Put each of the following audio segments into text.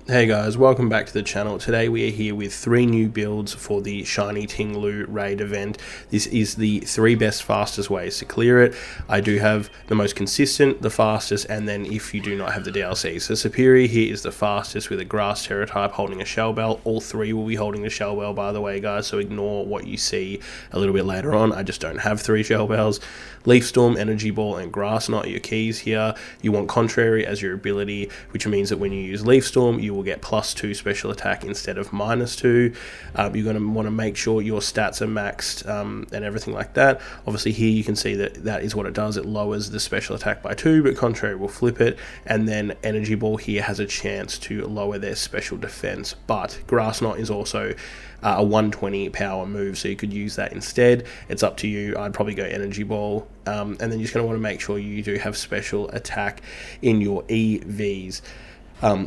Hey guys, welcome back to the channel. Today we are here with 3 new builds for the shiny Ting Lu Raid event. This is the 3 best fastest ways to clear it. I do have the most consistent, the fastest, and then if you do not have the DLC. So Serperior here is the fastest with a grass Tera Type holding a shell bell. All 3 will be holding the shell bell, by the way guys, so ignore what you see a little bit later on. I just don't have 3 shell bells. Leaf Storm, Energy Ball, and Grass Knot are your keys here. You want Contrary as your ability, which means that when you use Leaf Storm, you will get +2 special attack instead of -2. You're going to want to make sure your stats are maxed and everything like that. Obviously here you can see that that is what it does. It lowers the special attack by 2, but Contrary will flip it. And then Energy Ball here has a chance to lower their special defense. But Grass Knot is also a 120 power move, so you could use that instead. It's up to you. I'd probably go Energy Ball. And then you're just going to want to make sure you do have special attack in your EVs.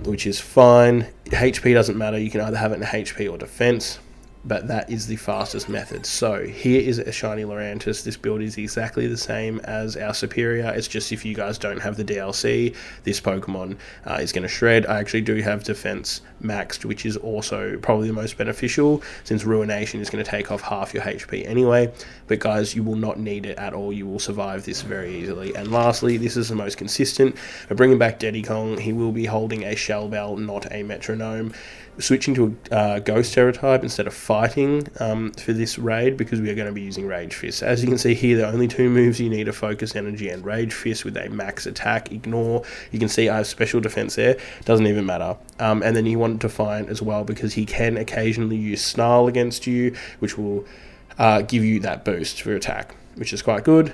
Which is fine. HP doesn't matter, you can either have it in HP or defense, but that is the fastest method. So here is a shiny Lurantis. This build is exactly the same as our Serperior. It's just if you guys don't have the DLC, this Pokemon is going to shred. I actually do have defense maxed, which is also probably the most beneficial since Ruination is going to take off half your HP anyway. But guys, you will not need it at all. You will survive this very easily. And lastly, this is the most consistent. We're bringing back Deddy Kong. He will be holding a shell bell, not a metronome. Switching to a Ghost Tera Type instead of fighting for this raid, because we are going to be using Rage Fist. As you can see here, the only 2 moves you need are Focus Energy and Rage Fist with a max attack. Ignore. You can see I have special defense there. Doesn't even matter. And then you want to find as well, because he can occasionally use Snarl against you, which will give you that boost for attack, which is quite good,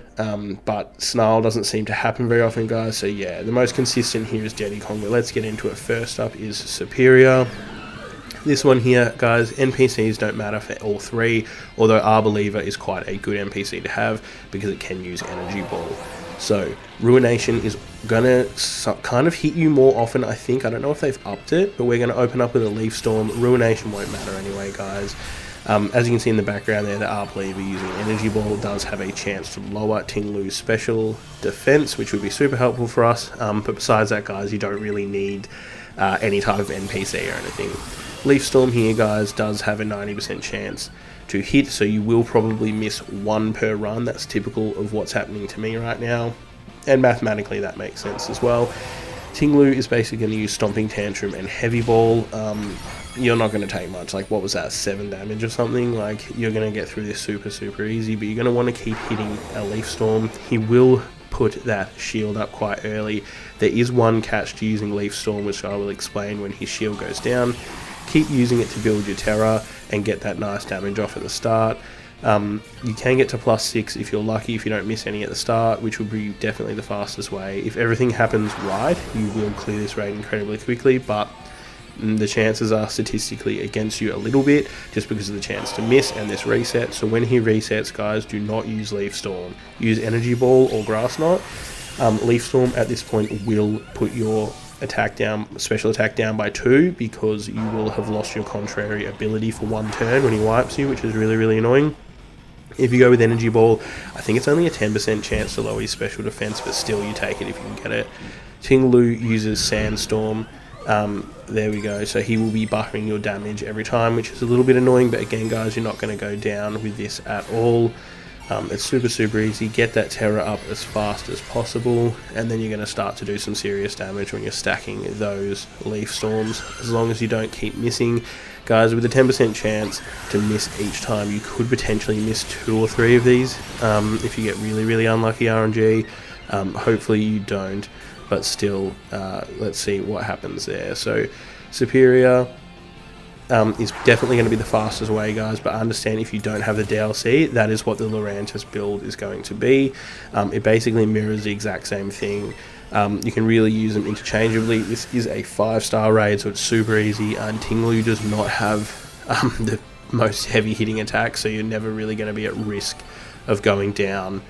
but Snarl doesn't seem to happen very often, guys. So yeah, the most consistent here is Deddy Kong, but let's get into it. First up is Serperior. This one here, guys, NPCs don't matter for all 3, although Arbeliever is quite a good NPC to have because it can use Energy Ball. So Ruination is gonna kind of hit you more often, I think. I don't know if they've upped it, but we're gonna open up with a Leaf Storm. Ruination won't matter anyway, guys. As you can see in the background there, the Arbeliever using Energy Ball does have a chance to lower Ting Lu's special defense, which would be super helpful for us. But besides that, guys, you don't really need any type of NPC or anything. Leaf Storm here, guys, does have a 90% chance to hit, so you will probably miss 1 per run. That's typical of what's happening to me right now, and mathematically that makes sense as well. Ting Lu is basically going to use Stomping Tantrum and Heavy Ball. You're not going to take much, like what was that, 7 damage or something. Like, you're going to get through this super easy, but you're going to want to keep hitting a Leaf Storm. He will put that shield up quite early. There is one catch to using Leaf Storm, which I will explain when his shield goes down. Keep using it to build your Terra and get that nice damage off at the start. You can get to +6 if you're lucky, if you don't miss any at the start, which will be definitely the fastest way. If everything happens right, you will clear this raid incredibly quickly, but the chances are statistically against you a little bit, just because of the chance to miss and this reset. So when he resets, guys, do not use Leaf Storm. Use Energy Ball or Grass Knot. Leaf Storm at this point will put your attack down, special attack down by 2, because you will have lost your Contrary ability for 1 turn when he wipes you, which is really annoying. If you go with Energy Ball, I think it's only a 10% chance to lower his special defense, but still you take it if you can get it. Ting Lu uses Sandstorm. There we go, so he will be buffering your damage every time, which is a little bit annoying, but again, guys, you're not going to go down with this at all. It's super easy. Get that Terra up as fast as possible, and then you're going to start to do some serious damage when you're stacking those Leaf Storms, as long as you don't keep missing. Guys, with a 10% chance to miss each time, you could potentially miss 2 or 3 of these if you get really unlucky RNG. Hopefully you don't, but still, let's see what happens there. So Serperior is definitely going to be the fastest way, guys, but understand if you don't have the DLC, that is what the Lurantis build is going to be. It basically mirrors the exact same thing. You can really use them interchangeably. This is a 5-star raid, so it's super easy, and Ting Lu does not have the most heavy hitting attack, so you're never really going to be at risk of going down.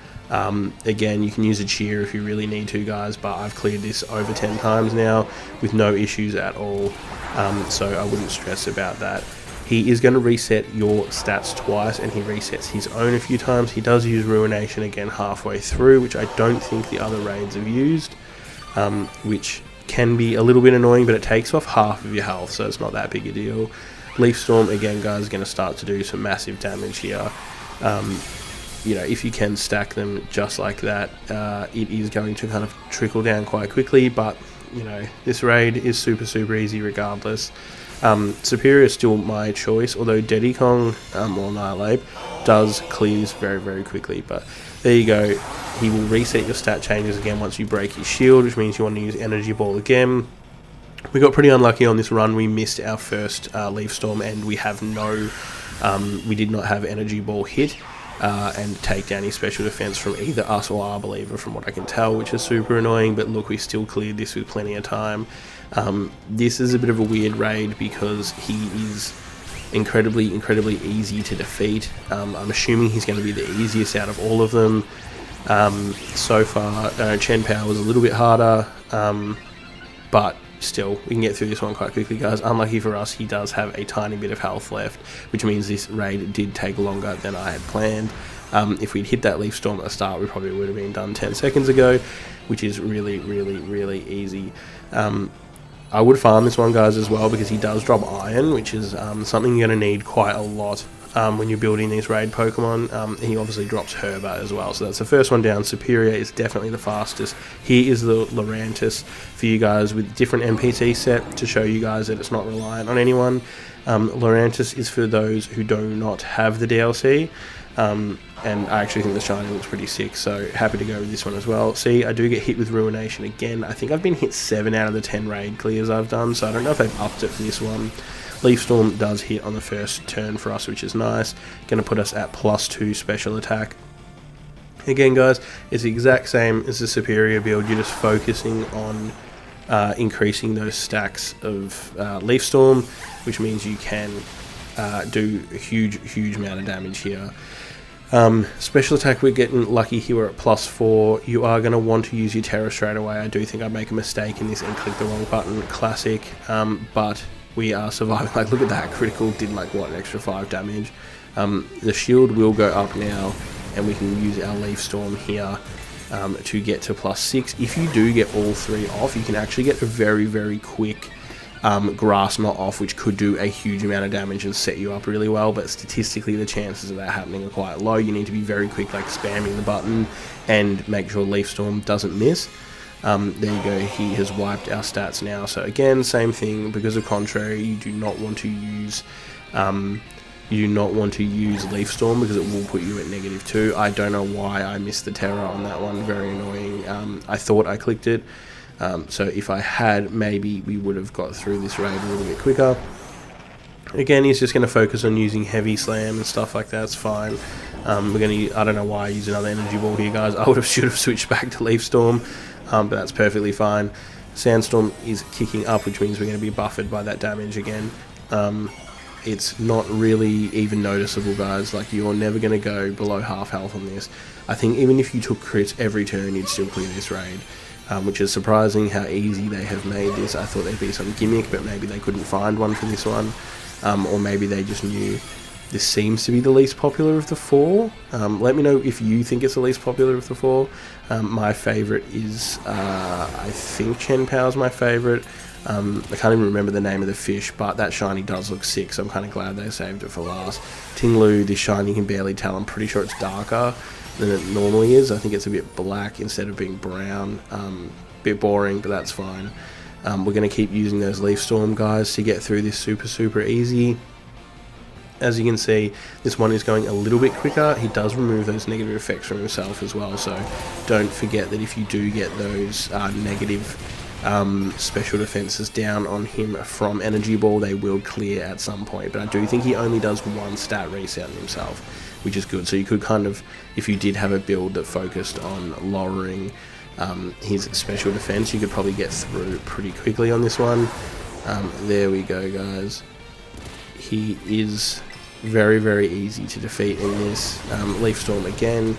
Again, you can use a cheer if you really need to, guys, but I've cleared this over 10 times now with no issues at all, so I wouldn't stress about that. He is going to reset your stats twice, and he resets his own a few times. He does use Ruination again halfway through, which I don't think the other raids have used, which can be a little bit annoying, but it takes off half of your health, so it's not that big a deal. Leaf Storm, again, guys, is going to start to do some massive damage here. You know, if you can stack them just like that, it is going to kind of trickle down quite quickly, but, you know, this raid is super, super easy regardless. Serperior is still my choice, although Dedikong or Annihilape does clear this very, very quickly. But there you go. He will reset your stat changes again once you break his shield, which means you want to use Energy Ball again. We got pretty unlucky on this run. We missed our first Leaf Storm, and we have no... we did not have Energy Ball hit and take down his special defense from either us or our believer, from what I can tell, which is super annoying. But look, we still cleared this with plenty of time. This is a bit of a weird raid because he is incredibly easy to defeat. I'm assuming he's going to be the easiest out of all of them. So far, Chen Pao was a little bit harder, but still, we can get through this one quite quickly, guys. Unlucky for us, he does have a tiny bit of health left, which means this raid did take longer than I had planned. If we'd hit that Leaf Storm at the start, we probably would have been done 10 seconds ago, which is really easy. I would farm this one, guys, as well, because he does drop iron, which is something you're going to need quite a lot when you're building these raid Pokemon. He obviously drops Herba as well, so that's the first one down. Serperior is definitely the fastest. Here is the Lurantis for you guys with different NPC set to show you guys that it's not reliant on anyone. Lurantis is for those who do not have the DLC. And I actually think the shiny looks pretty sick, so happy to go with this one as well. See, I do get hit with Ruination again. I think I've been hit 7 out of the 10 raid clears I've done, so I don't know if they've upped it for this one. Leaf Storm does hit on the first turn for us, which is nice. Going to put us at +2 special attack. Again, guys, it's the exact same as the Serperior build. You're just focusing on increasing those stacks of Leaf Storm, which means you can do a huge amount of damage here. Special attack, we're getting lucky here, we're at +4. You are going to want to use your Tera straight away. I do think I make a mistake in this and click the wrong button, classic, but we are surviving. Like, look at that, critical did like what, an extra 5 damage. The shield will go up now, and we can use our Leaf Storm here to get to +6. If you do get all 3 off, you can actually get a very quick Grass Knot off, which could do a huge amount of damage and set you up really well, but statistically the chances of that happening are quite low. You need to be very quick, like spamming the button, and make sure Leaf Storm doesn't miss. There you go, he has wiped our stats now. So again, same thing, because of Contrary, you do not want to use Leaf Storm because it will put you at -2. I don't know why I missed the Tera on that one, very annoying. I thought I clicked it. So if I had, maybe we would have got through this raid a little bit quicker. Again, he's just going to focus on using Heavy Slam and stuff like that. It's fine. We're going to, I don't know why I use another Energy Ball here, guys. I should have switched back to Leaf Storm, but that's perfectly fine. Sandstorm is kicking up, which means we're going to be buffered by that damage again. It's not really even noticeable, guys. Like, you're never going to go below half health on this. I think even if you took crits every turn, you'd still clear this raid. Which is surprising how easy they have made this. I thought there'd be some gimmick, but maybe they couldn't find one for this one. Or maybe they just knew this seems to be the least popular of the 4. Let me know if you think it's the least popular of the 4. My favourite is, I think Chen Pao is my favourite. I can't even remember the name of the fish, but that shiny does look sick, so I'm kind of glad they saved it for last. Ting Lu, this shiny you can barely tell. I'm pretty sure it's darker than it normally is. I think it's a bit black instead of being brown. Bit boring, but that's fine. We're going to keep using those Leaf Storm, guys, to get through this super easy. As you can see, this one is going a little bit quicker. He does remove those negative effects from himself as well, so don't forget that if you do get those negative special defenses down on him from Energy Ball, they will clear at some point. But I do think he only does 1 stat reset on himself, which is good. So you could kind of, if you did have a build that focused on lowering his special defense, you could probably get through pretty quickly on this one. There we go, guys. He is very easy to defeat in this. Leaf Storm again.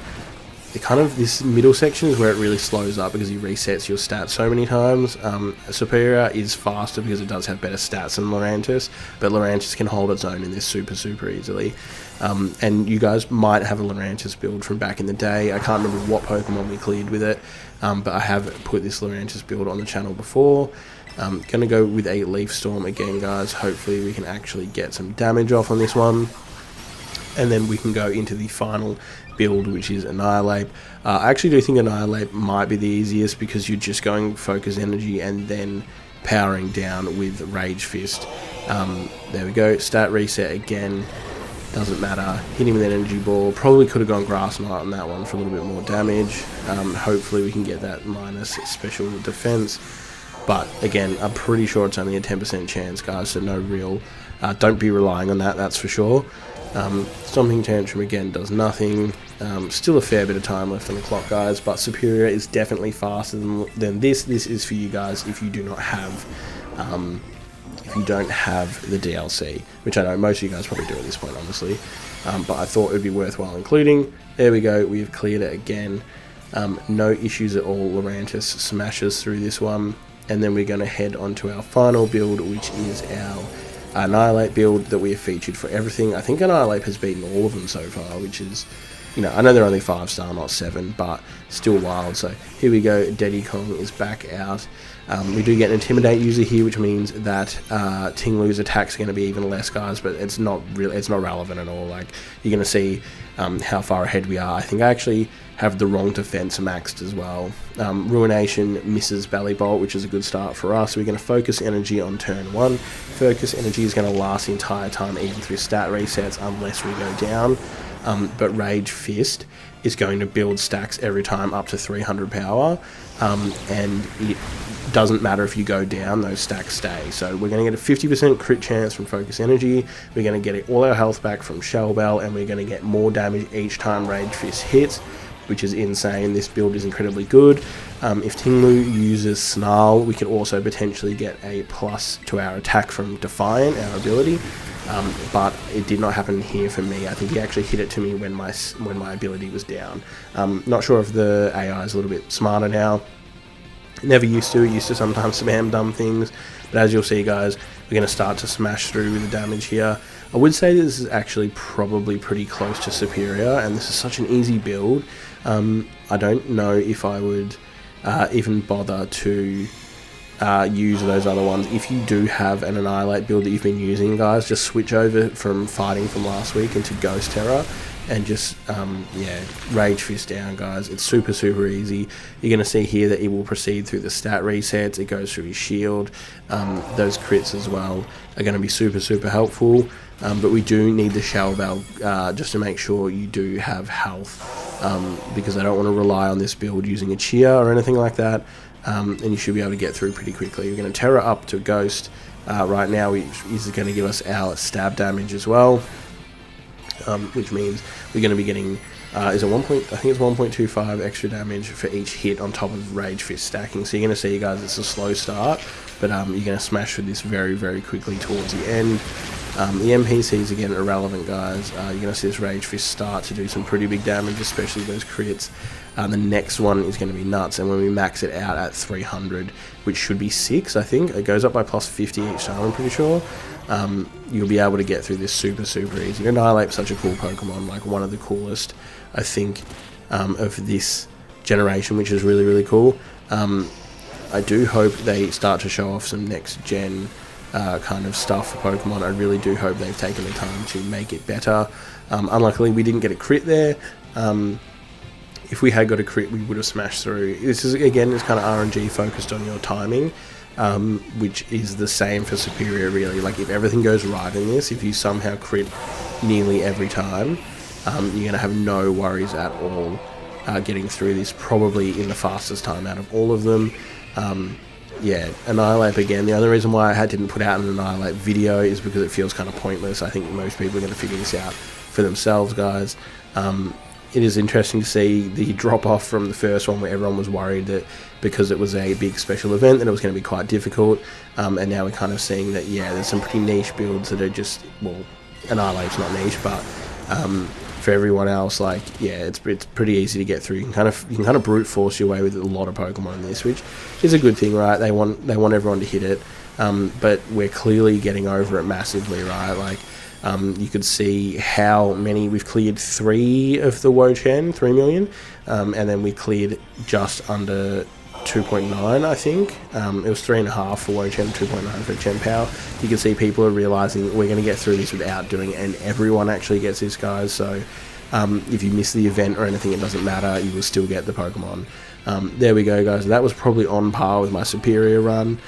this middle section is where it really slows up because he resets your stats so many times. Serperior is faster because it does have better stats than Lurantis, but Lurantis can hold its own in this super easily. And you guys might have a Lurantis build from back in the day. I can't remember what Pokemon we cleared with it, but I have put this Lurantis build on the channel before. Gonna go with a Leaf Storm again, guys. Hopefully we can actually get some damage off on this one, and then we can go into the final build, which is Annihilape. I actually do think Annihilape might be the easiest because you're just going Focus Energy and then powering down with Rage Fist. There we go, stat reset again, doesn't matter. Hit him with an Energy Ball. Probably could have gone Grass Knot on that one for a little bit more damage. Hopefully we can get that minus special defense, but again, I'm pretty sure it's only a 10% chance, guys, so no real, don't be relying on that, that's for sure. Stomping Tantrum again does nothing. Still a fair bit of time left on the clock, guys, but Serperior is definitely faster than this. This is for you guys if you do not have the DLC, which I know most of you guys probably do at this point, honestly. But I thought it would be worthwhile including. There we go, we've cleared it again. No issues at all. Lurantis smashes through this one, and then we're going to head on to our final build, which is our Annihilape build that we have featured for everything. I think Annihilape has beaten all of them so far, which is, you know, I know they're only 5-star, not 7, but still wild. So here we go, Deddy Kong is back out. We do get an Intimidate user here, which means that Ting Lu's attacks are going to be even less, guys, but it's not relevant at all. Like, you're going to see how far ahead we are. I think I actually have the wrong defense maxed as well. Ruination misses Belly Bolt, which is a good start for us. We're going to Focus Energy on turn 1. Focus Energy is going to last the entire time, even through stat resets, unless we go down. But Rage Fist is going to build stacks every time up to 300 power, and it doesn't matter if you go down, those stacks stay. So we're going to get a 50% crit chance from Focus Energy, we're going to get all our health back from Shell Bell, and we're going to get more damage each time Rage Fist hits, which is insane. This build is incredibly good. If Ting Lu uses Snarl, we could also potentially get a plus to our attack from Defiant, our ability. But it did not happen here for me. I think he actually hit it to me when my ability was down. Not sure if the AI is a little bit smarter now. Never used to. It used to sometimes spam dumb things. But as you'll see, guys, we're going to start to smash through with the damage here. I would say this is actually probably pretty close to Serperior, and this is such an easy build. I don't know if I would even bother to use those other ones. If you do have an Annihilape build that you've been using, guys, just switch over from fighting from last week into Ghost Terror and just Rage Fist down, guys. It's super easy. You're going to see here that it will proceed through the stat resets. It goes through his shield. Those crits as well are going to be super helpful, but we do need the Shell Bell just to make sure you do have health, because I don't want to rely on this build using a Cheer or anything like that. And you should be able to get through pretty quickly. We're going to Terra up to Ghost right now. He's going to give us our stab damage as well, which means we're going to be getting I think it's 1.25 extra damage for each hit on top of Rage Fist stacking. So you're going to see, guys, it's a slow start, but you're going to smash through this very quickly towards the end. The NPCs, again, irrelevant, guys. You're going to see this Rage Fist start to do some pretty big damage, especially those crits. The next one is going to be nuts, and when we max it out at 300, which should be 6, I think, it goes up by plus 50 each time, I'm pretty sure. You'll be able to get through this super easy. Annihilape's such a cool Pokemon, like one of the coolest, I think, of this generation, which is really cool. I do hope they start to show off some next gen kind of stuff for Pokemon. I really do hope they've taken the time to make it better. Unluckily, we didn't get a crit there. If we had got a crit, we would have smashed through. This is, again, it's kind of RNG focused on your timing, which is the same for Serperior, really. Like, if everything goes right in this, if you somehow crit nearly every time, you're going to have no worries at all getting through this, probably in the fastest time out of all of them. Yeah, Annihilape again. The only reason why I didn't put out an Annihilape video is because it feels kind of pointless. I think most people are going to figure this out for themselves, guys. It is interesting to see the drop-off from the first one, where everyone was worried that because it was a big special event that it was going to be quite difficult, and now we're kind of seeing that, yeah, there's some pretty niche builds that are just, well, Annihilape's not niche, but for everyone else, like, yeah, it's pretty easy to get through. You can kind of brute force your way with a lot of Pokemon in this, which is a good thing, right? They want everyone to hit it, but we're clearly getting over it massively, right? Like, you could see how many we've cleared. 3 of the Wo-Chen, 3 million, and then we cleared just under 2.9, I think. It was 3.5 for Wo-Chen, 2.9 for Chen Power. You can see people are realizing we're going to get through this without doing it, and everyone actually gets this, guys. So if you miss the event or anything, it doesn't matter, you will still get the Pokemon. There we go, guys. That was probably on par with my Serperior run.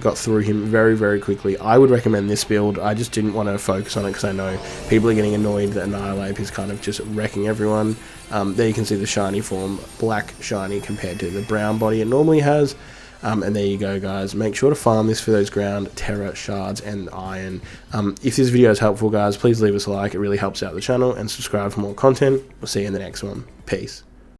Got through him very, very quickly. I would recommend this build. I just didn't want to focus on it because I know people are getting annoyed that Annihilape is kind of just wrecking everyone. There you can see the shiny form, black shiny compared to the brown body it normally has. And there you go, guys. Make sure to farm this for those ground Tera shards and iron. If this video is helpful, guys, please leave us a like. It really helps out the channel, and subscribe for more content. We'll see you in the next one. Peace.